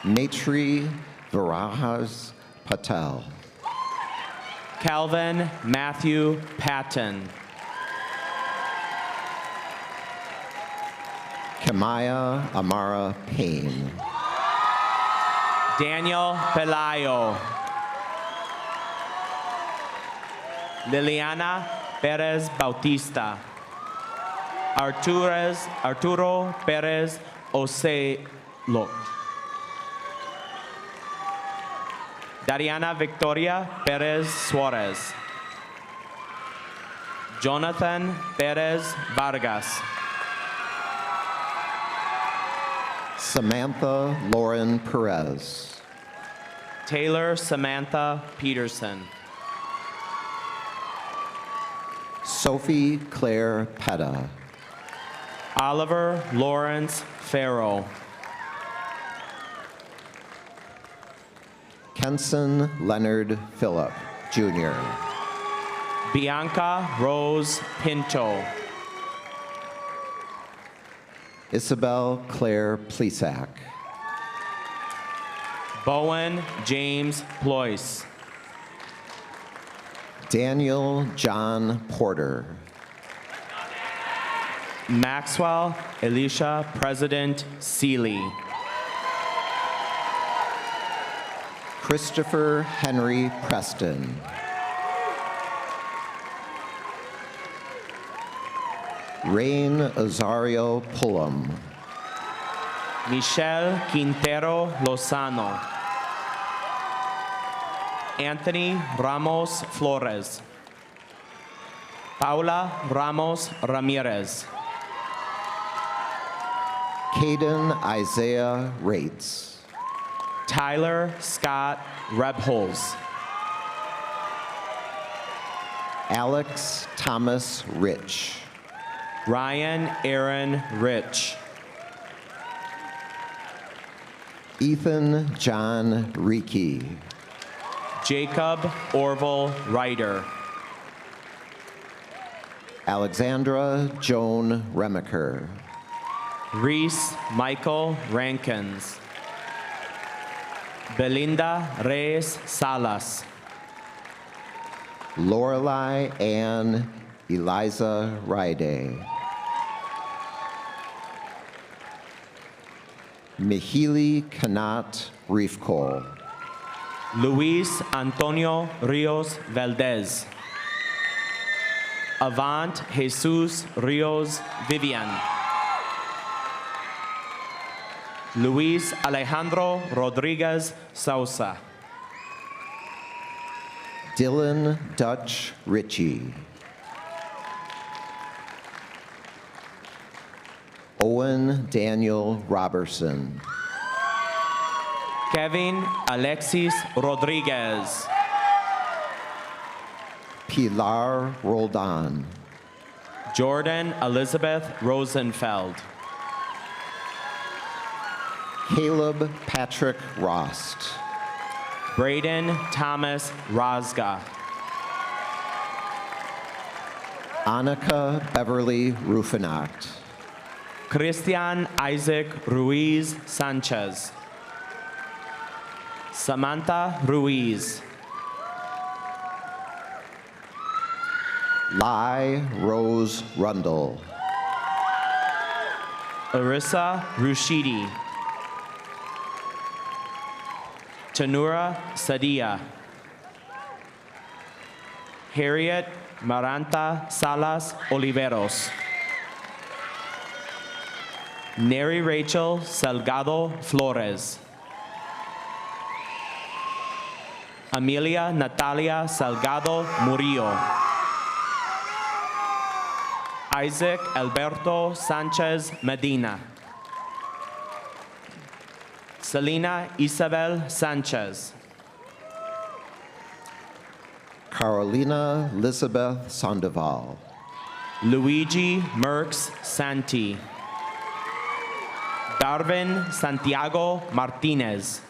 Natri Virajas Patel. Calvin Matthew Patton. Kamaya Amara Payne. Daniel Pelayo. Liliana Perez Bautista. Arturo Perez Ocelot. Dariana Victoria Perez Suarez. Jonathan Perez Vargas. Samantha Lauren Perez. Taylor Samantha Peterson. Sophie Claire Petta. Oliver Lawrence Farrow. Kenson Leonard Phillip, Jr. Bianca Rose Pinto. Isabel Claire Plesac. Bowen James Ployce. Daniel John Porter. Maxwell Elisha President Seeley. Christopher Henry Preston. Rain Azario Pullum. Michelle Quintero Lozano. Anthony Ramos Flores. Paula Ramos Ramirez. Caden Isaiah Rates. Tyler Scott Rebholz. Alex Thomas Rich. Ryan Aaron Rich. Ethan John Reiki. Jacob Orville Ryder. Alexandra Joan Remaker. Reese Michael Rankins. Belinda Reyes Salas. Lorelei Ann Eliza Ride. Mihili Kanat Reefcole. Luis Antonio Rios Valdez. Avant Jesus Rios Vivian. Luis Alejandro Rodriguez Sousa. Dylan Dutch Ritchie. Owen Daniel Robertson. Kevin Alexis Rodriguez. Pilar Roldan. Jordan Elizabeth Rosenfeld. Caleb Patrick Rost. Braden Thomas Razga. Annika Beverly Rufinacht. Christian Isaac Ruiz Sanchez. Samantha Ruiz. Lai Rose Rundle. Arissa Rushidi. Tanura Sadia. Harriet Maranta Salas Oliveros. Neri Rachel Salgado Flores. Amelia Natalia Salgado Murillo. Isaac Alberto Sanchez Medina. Selena Isabel Sanchez. Carolina Elizabeth Sandoval. Luigi Merckx Santi. Darwin Santiago Martinez.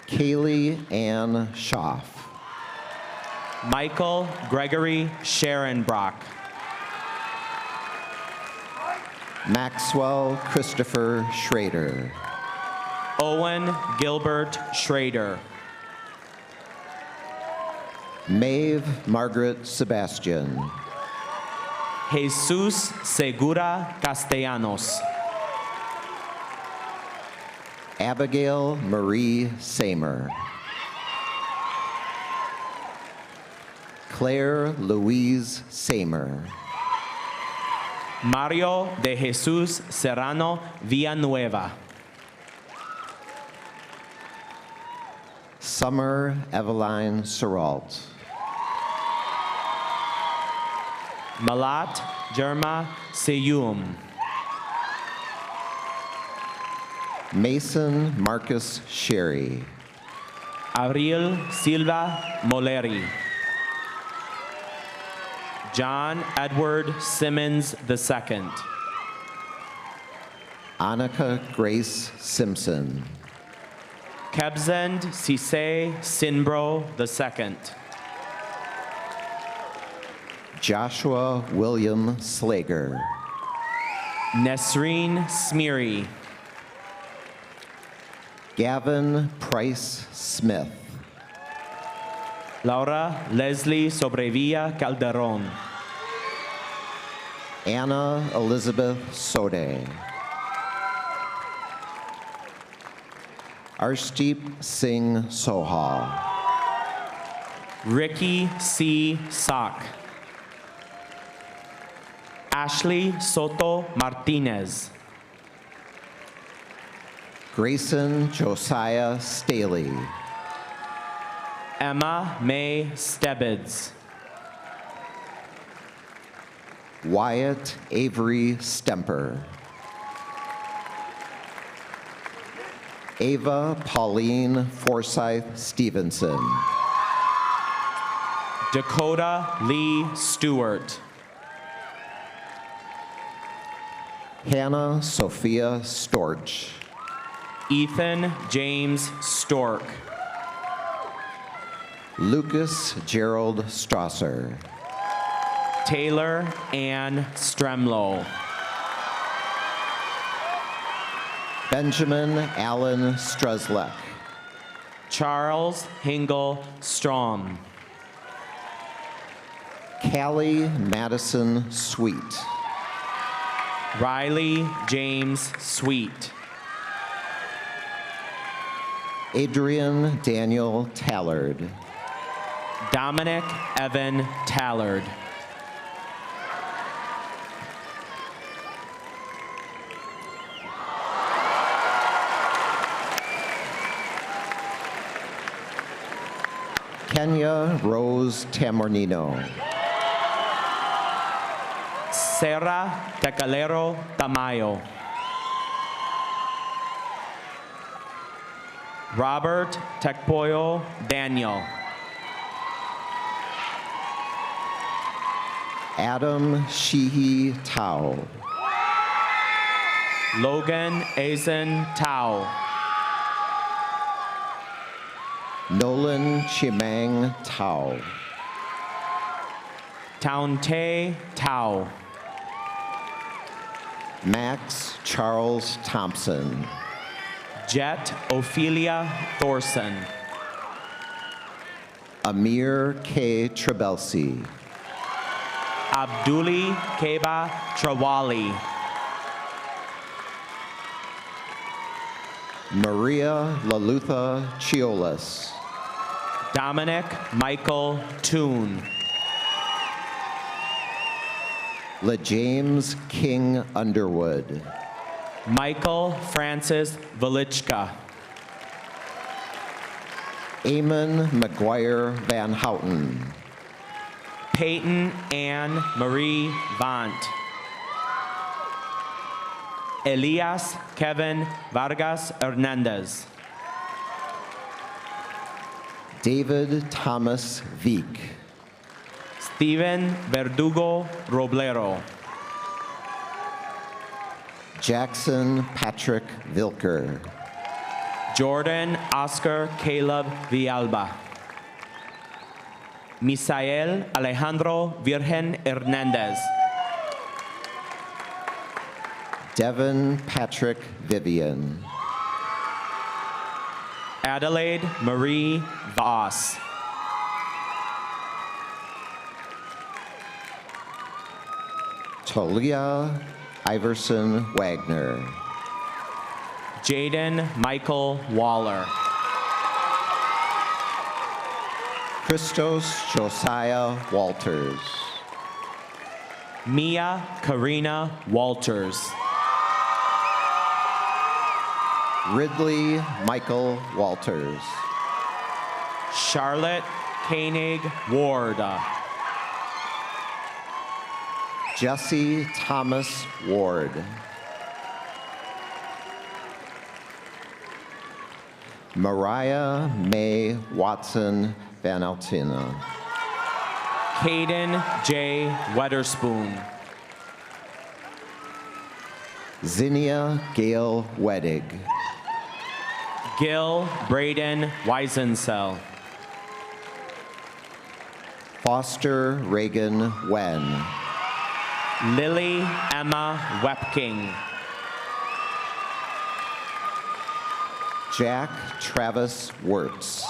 Kaylee Ann Schaff. Michael Gregory Sharonbrock. Maxwell Christopher Schrader. Owen Gilbert Schrader. Maeve Margaret Sebastian. Jesus Segura Castellanos. Abigail Marie Samer. Claire Louise Samer. Mario de Jesus Serrano Villanueva. Summer Eveline Seralt. Malat Germa Seyum. Mason Marcus Sherry. Abril Silva Moleri. John Edward Simmons II. Annika Grace Simpson. Kebzend Sise Sinbro II. Joshua William Slager. Nesreen Smeary. Gavin Price Smith. Laura Leslie Sobrevilla Calderon. Anna Elizabeth Sode. Arshdeep Singh Sohal. Ricky C. Sock. Ashley Soto Martinez. Grayson Josiah Staley. Emma May Stebbins. Wyatt Avery Stemper. Ava Pauline Forsyth Stevenson. Dakota Lee Stewart. Hannah Sophia Storch. Ethan James Stork. Lucas Gerald Strasser. Taylor Ann Stremlow. Benjamin Allen Struzlek. Charles Hingle Strom. Callie Madison Sweet. Riley James Sweet. Adrian Daniel Tallard. Dominic Evan Tallard. Kenya Rose Tamornino. Sarah Tecalero Tamayo. Robert Tecpoyo Daniel. Adam Sheehy Tao. Logan Azen Tao. Nolan Chimang Tao. Taunte Tao. Max Charles Thompson. Jet Ophelia Thorson. Amir K. Trebelsi. Abduli Keba Trawali. Maria Lalutha Chiolas. Dominic Michael Toon. LaJames King Underwood. Michael Francis Velichka. Eamon McGuire Van Houten. Peyton Ann Marie Vant. Elias Kevin Vargas Hernandez. David Thomas Veek. Steven Verdugo Roblero. Jackson Patrick Vilker. Jordan Oscar Caleb Villalba. Misael Alejandro Virgen Hernandez. Devin Patrick Vivian. Adelaide Marie Voss. Talia Iverson Wagner. Jaden Michael Waller. Christos Josiah Walters. Mia Karina Walters. Ridley Michael Walters. Charlotte Koenig Ward. Jesse Thomas Ward. Mariah May Watson Van Altina. Caden J. Weatherspoon. Zinnia Gail Wedig. Gil Braden Weisensell. Foster Reagan Wen. Lily Emma Wepking. Jack Travis Wirtz.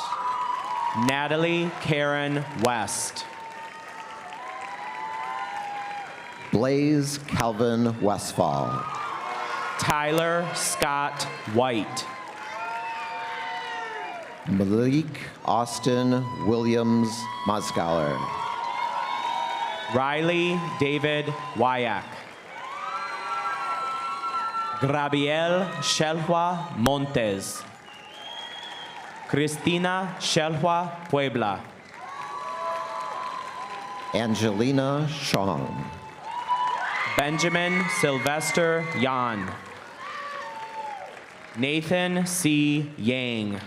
Natalie Karen West. Blaze Calvin Westfall. Tyler Scott White. Malik Austin Williams Mazgaler. Riley David Wyack. Grabiel Shelhua Montes. Cristina Shelhua Puebla. Angelina Chong. Benjamin Sylvester Yan. Nathan C. Yang.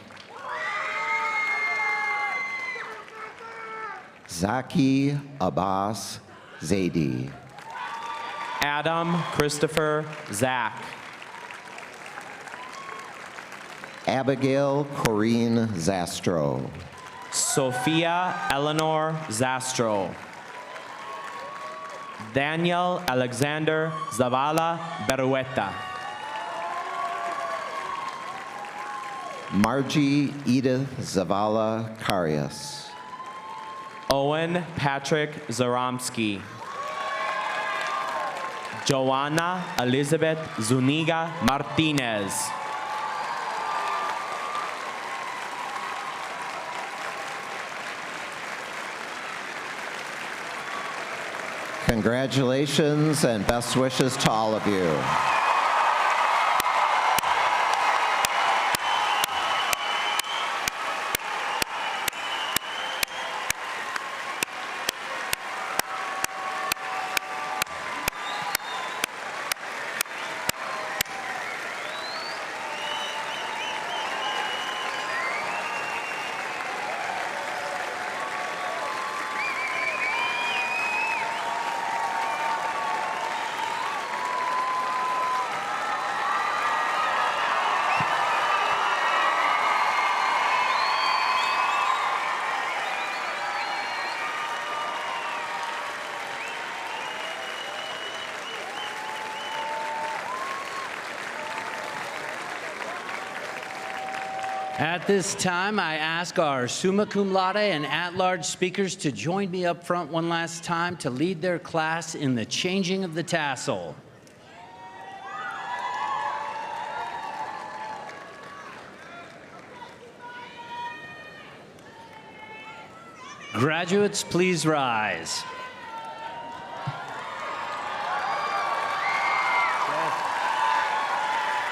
Zaki Abbas Zaidi. Adam Christopher Zach. Abigail Corrine Zastro. Sophia Eleanor Zastro. Daniel Alexander Zavala Berueta. Margie Edith Zavala Karias. Owen Patrick Zaromsky. Joanna Elizabeth Zuniga Martinez. Congratulations and best wishes to all of you. At this time, I ask our summa cum laude and at-large speakers to join me up front one last time to lead their class in the changing of the tassel. Graduates, please rise.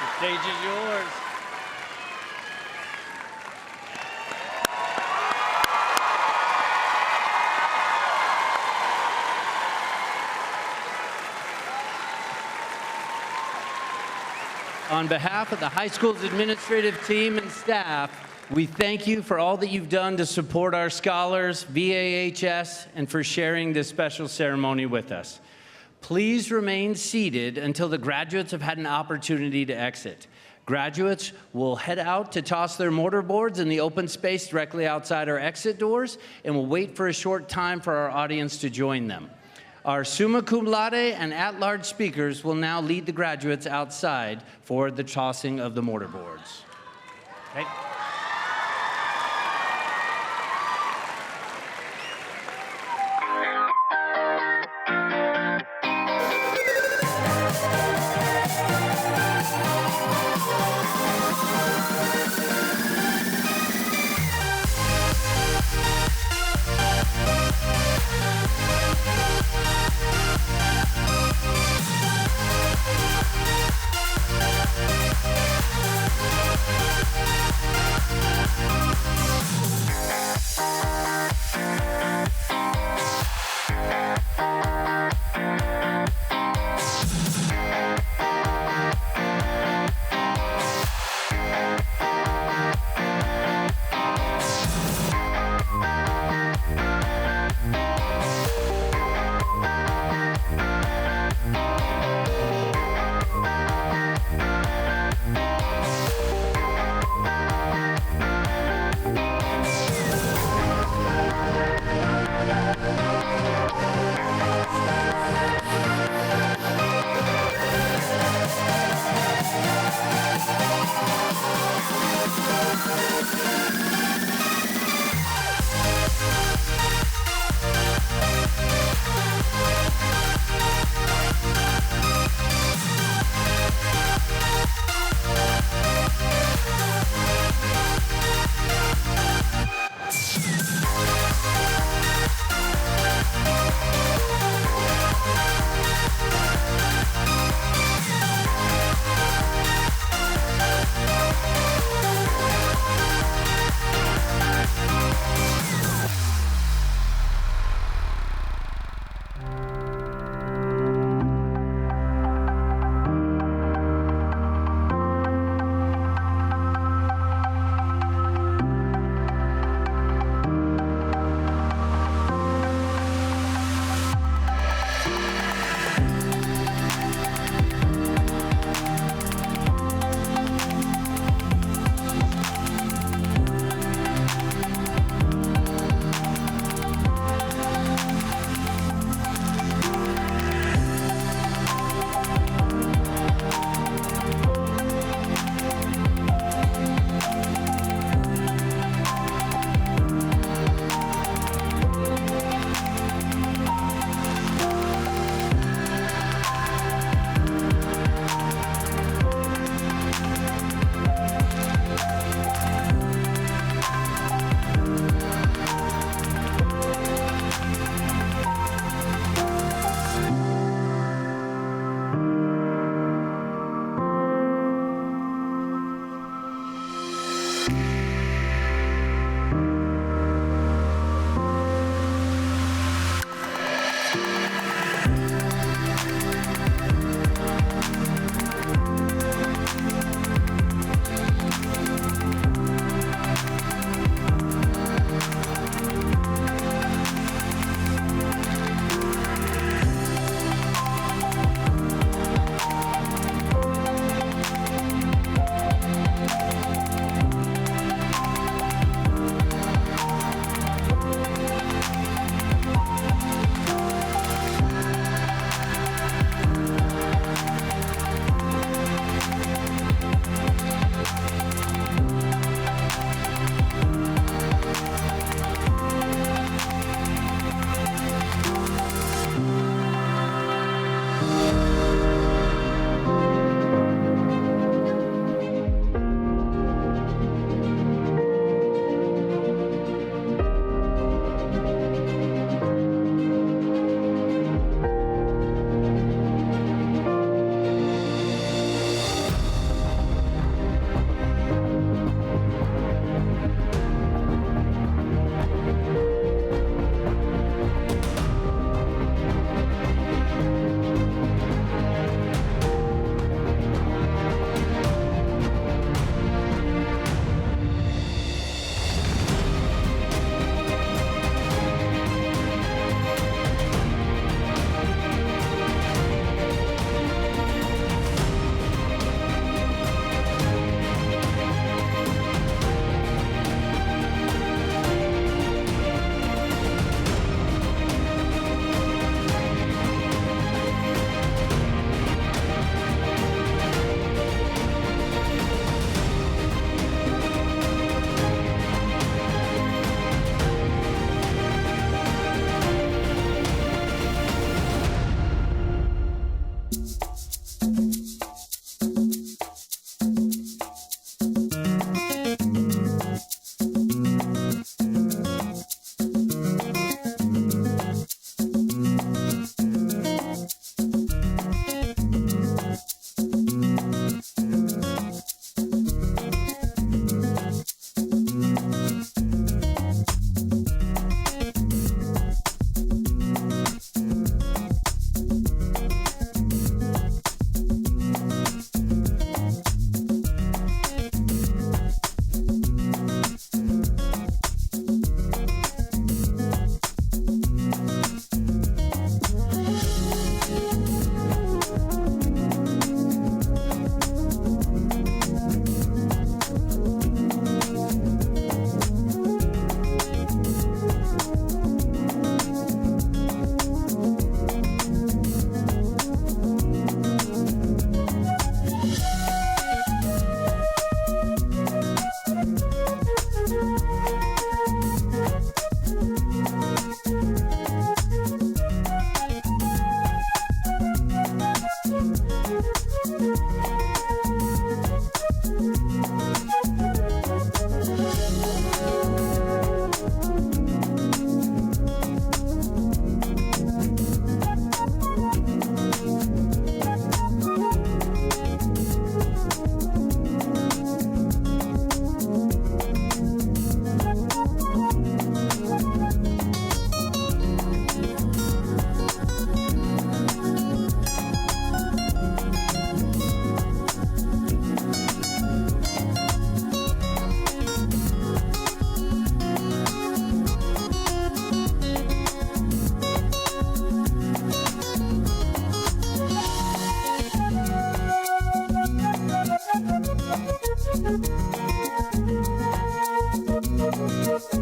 The stage is yours. On behalf of the high school's administrative team and staff, we thank you for all that you've done to support our scholars, VAHS, and for sharing this special ceremony with us. Please remain seated until the graduates have had an opportunity to exit. Graduates will head out to toss their mortar boards in the open space directly outside our exit doors, and we'll wait for a short time for our audience to join them. Our summa cum laude and at-large speakers will now lead the graduates outside for the tossing of the mortar boards. Okay.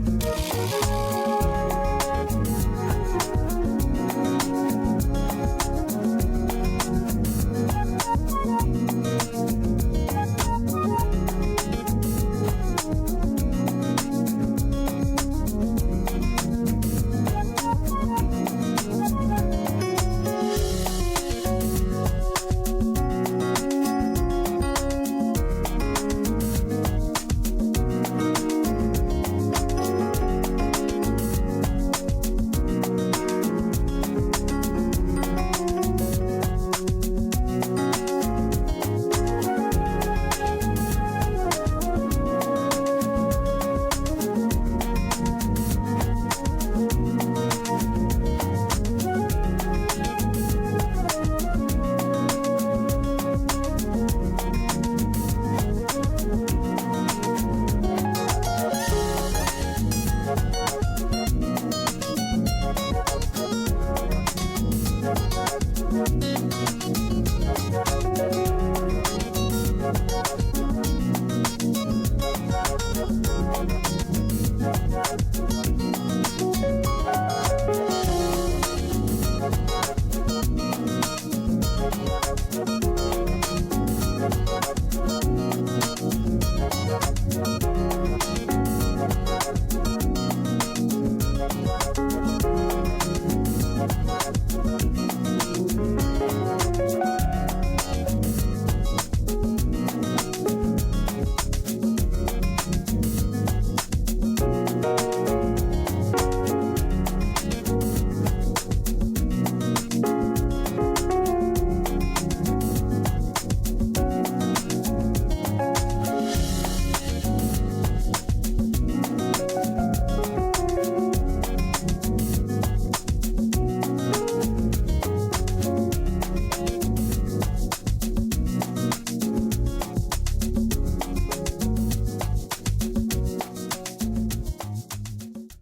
Thank you.